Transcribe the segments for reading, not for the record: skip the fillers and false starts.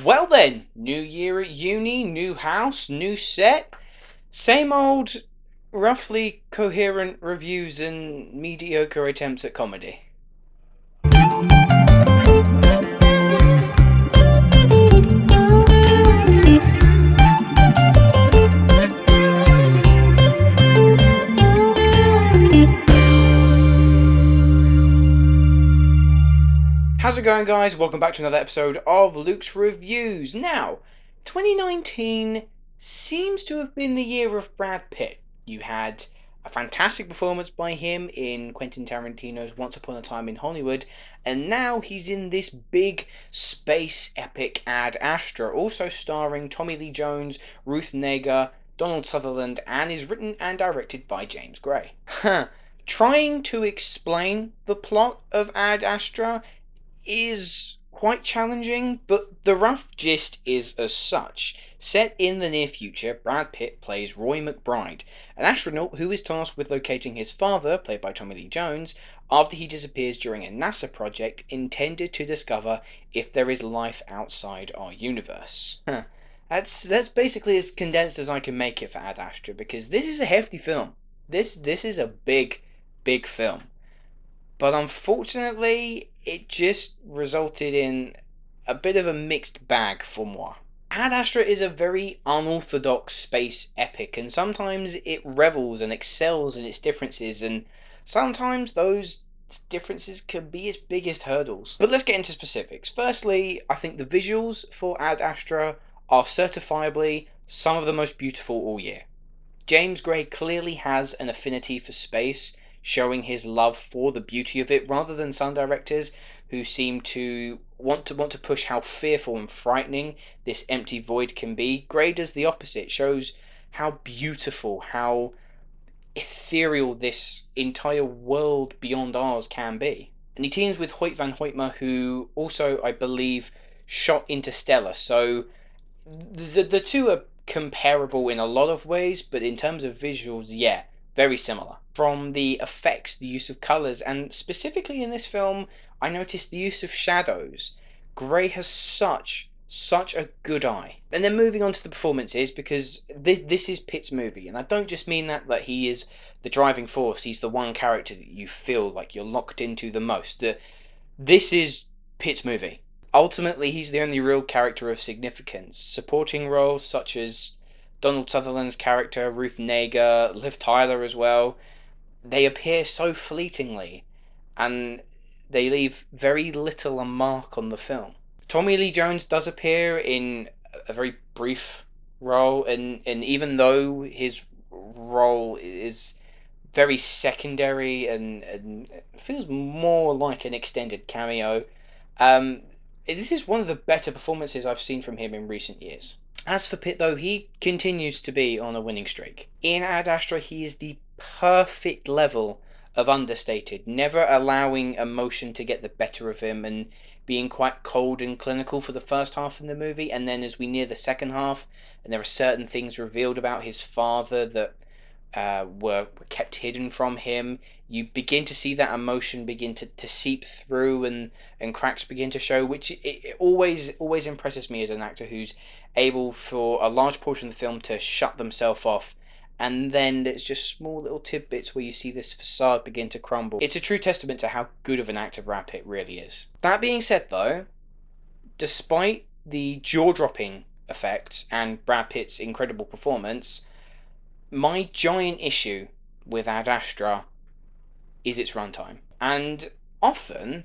Well then, new year at uni, new house, new set, same old, roughly coherent reviews and mediocre attempts at comedy. How's it going, guys? Welcome back to another episode of Luke's Reviews. Now, 2019 seems to have been the year of Brad Pitt. You had a fantastic performance by him in Quentin Tarantino's Once Upon a Time in Hollywood, and now he's in this big space epic Ad Astra, also starring Tommy Lee Jones, Ruth Negga, Donald Sutherland, and is written and directed by James Gray. Trying to explain the plot of Ad Astra is quite challenging, but the rough gist is as such. Set in the near future, Brad Pitt plays Roy McBride, an astronaut who is tasked with locating his father, played by Tommy Lee Jones, after he disappears during a NASA project intended to discover if there is life outside our universe. That's basically as condensed as I can make it for Ad Astra, because this is a hefty film. This is a big film. But unfortunately, it just resulted in a bit of a mixed bag for moi. Ad Astra is a very unorthodox space epic, and sometimes it revels and excels in its differences, and sometimes those differences can be its biggest hurdles. But let's get into specifics. Firstly, I think the visuals for Ad Astra are certifiably some of the most beautiful all year. James Gray clearly has an affinity for space, showing his love for the beauty of it, rather than some directors who seem to want to push how fearful and frightening this empty void can be. Gray does the opposite, shows how beautiful, how ethereal this entire world beyond ours can be. And he teams with Hoyt van Hoytma, who also, I believe, shot Interstellar. So the two are comparable in a lot of ways, but in terms of visuals, yeah, very similar. From the effects, the use of colours, and specifically in this film, I noticed the use of shadows. Gray has such a good eye. And then moving on to the performances, because this is Pitt's movie, and I don't just mean that he is the driving force, he's the one character that you feel like you're locked into the most. This is Pitt's movie. Ultimately, he's the only real character of significance. Supporting roles such as Donald Sutherland's character, Ruth Negga, Liv Tyler as well, they appear so fleetingly, and they leave very little a mark on the film. Tommy Lee Jones does appear in a very brief role, and even though his role is very secondary and feels more like an extended cameo, this is one of the better performances I've seen from him in recent years. As for Pitt, though, he continues to be on a winning streak. In Ad Astra, he is the perfect level of understated, never allowing emotion to get the better of him, and being quite cold and clinical for the first half of the movie. And then as we near the second half, and there are certain things revealed about his father that were kept hidden from him, you begin to see that emotion begin to seep through, and cracks begin to show, which it always impresses me as an actor who's able for a large portion of the film to shut themselves off, and then it's just small little tidbits where you see this facade begin to crumble. It's a true testament to how good of an actor Brad Pitt really is. That being said, though, despite the jaw-dropping effects and Brad Pitt's incredible performance, my giant issue with Ad Astra is its runtime. And often,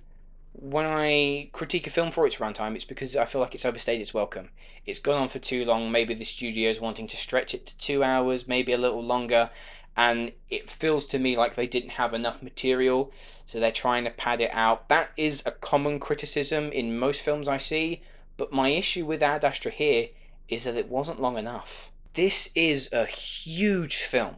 when I critique a film for its runtime, it's because I feel like it's overstayed its welcome. It's gone on for too long. Maybe the studio's wanting to stretch it to 2 hours, maybe a little longer, and it feels to me like they didn't have enough material, so they're trying to pad it out. That is a common criticism in most films I see, but my issue with Ad Astra here is that it wasn't long enough. This is a huge film.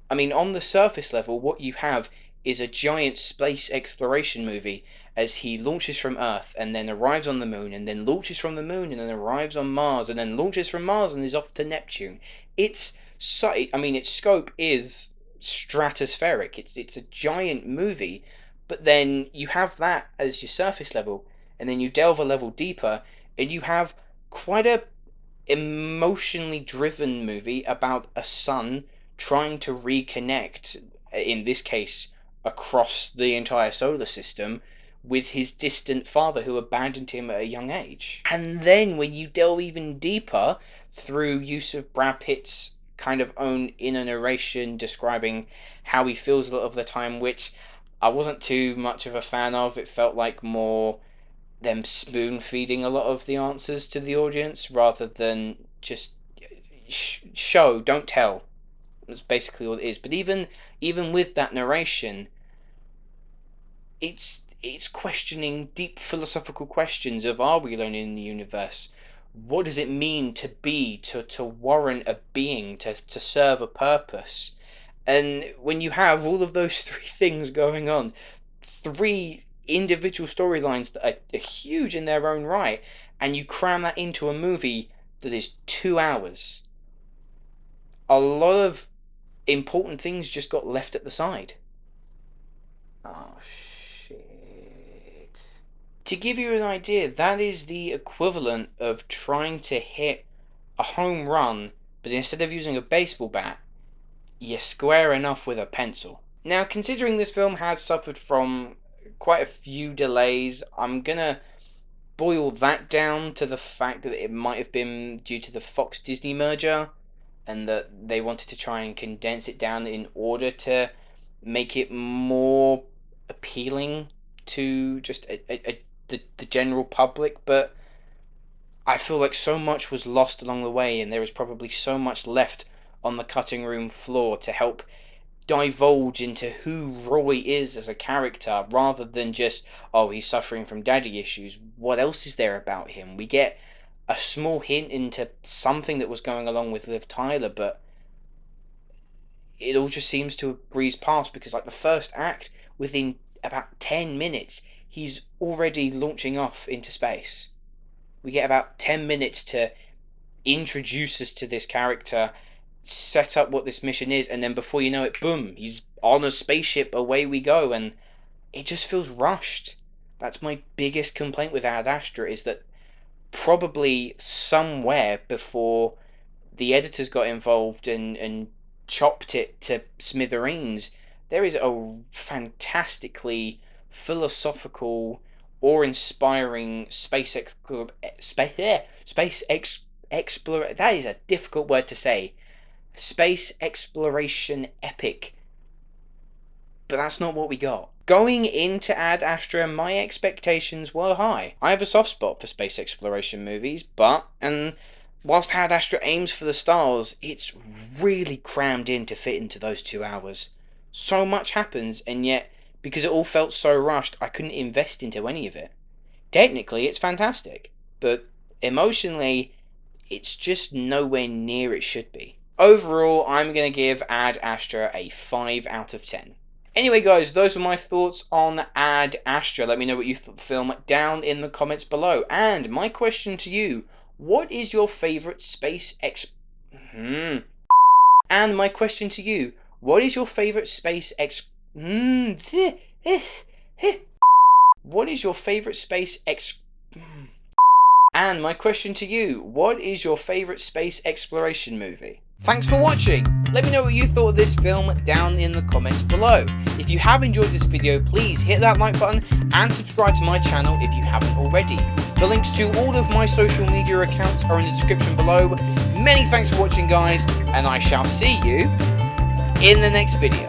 I mean, on the surface level, what you have is a giant space exploration movie as he launches from Earth and then arrives on the moon, and then launches from the moon and then arrives on Mars, and then launches from Mars and is off to Neptune. Its scope is stratospheric. It's a giant movie, but then you have that as your surface level, and then you delve a level deeper, and you have quite a emotionally driven movie about a son trying to reconnect, in this case across the entire solar system, with his distant father who abandoned him at a young age. And then when you delve even deeper through use of Brad Pitt's kind of own inner narration describing how he feels a lot of the time, which I wasn't too much of a fan of. It felt like more them spoon feeding a lot of the answers to the audience rather than just show, don't tell. That's basically all it is. But even with that narration, it's questioning deep philosophical questions of, are we alone in the universe? What does it mean to be, to warrant a being, to serve a purpose? And when you have all of those three things going on, three individual storylines that are huge in their own right, and you cram that into a movie that is 2 hours, a lot of important things just got left at the side. Oh, shit. To give you an idea, that is the equivalent of trying to hit a home run, but instead of using a baseball bat, you're square enough with a pencil. Now, considering this film had suffered from quite a few delays, I'm gonna boil that down to the fact that it might have been due to the Fox Disney merger, and that they wanted to try and condense it down in order to make it more appealing to just the general public. But I feel like so much was lost along the way, and there is probably so much left on the cutting room floor to help divulge into who Roy is as a character, rather than just, oh, he's suffering from daddy issues. What else is there about him? We get a small hint into something that was going along with Liv Tyler, but it all just seems to have breezed past, because like the first act, within about 10 minutes, he's already launching off into space. We get about 10 minutes to introduce us to this character, set up what this mission is, and then before you know it, boom, he's on a spaceship, away we go, and it just feels rushed. That's my biggest complaint with Ad Astra, is that probably somewhere before the editors got involved and chopped it to smithereens, there is a fantastically philosophical, awe-inspiring space exploration. That is a difficult word to say. Space exploration epic. But that's not what we got. Going into Ad Astra, my expectations were high. I have a soft spot for space exploration movies, and whilst Ad Astra aims for the stars, it's really crammed in to fit into those 2 hours. So much happens, and yet, because it all felt so rushed, I couldn't invest into any of it. Technically, it's fantastic, but emotionally, it's just nowhere near it should be. Overall, I'm going to give Ad Astra a 5 out of 10. Anyway guys, those were my thoughts on Ad Astra. Let me know what you thought of the film down in the comments below. And my question to you, what is your favourite space And my question to you, what is your favourite space What is your favourite space And my question to you, what is your favourite space exploration movie? Thanks for watching! Let me know what you thought of this film down in the comments below. If you have enjoyed this video, please hit that like button and subscribe to my channel if you haven't already. The links to all of my social media accounts are in the description below. Many thanks for watching guys, and I shall see you in the next video.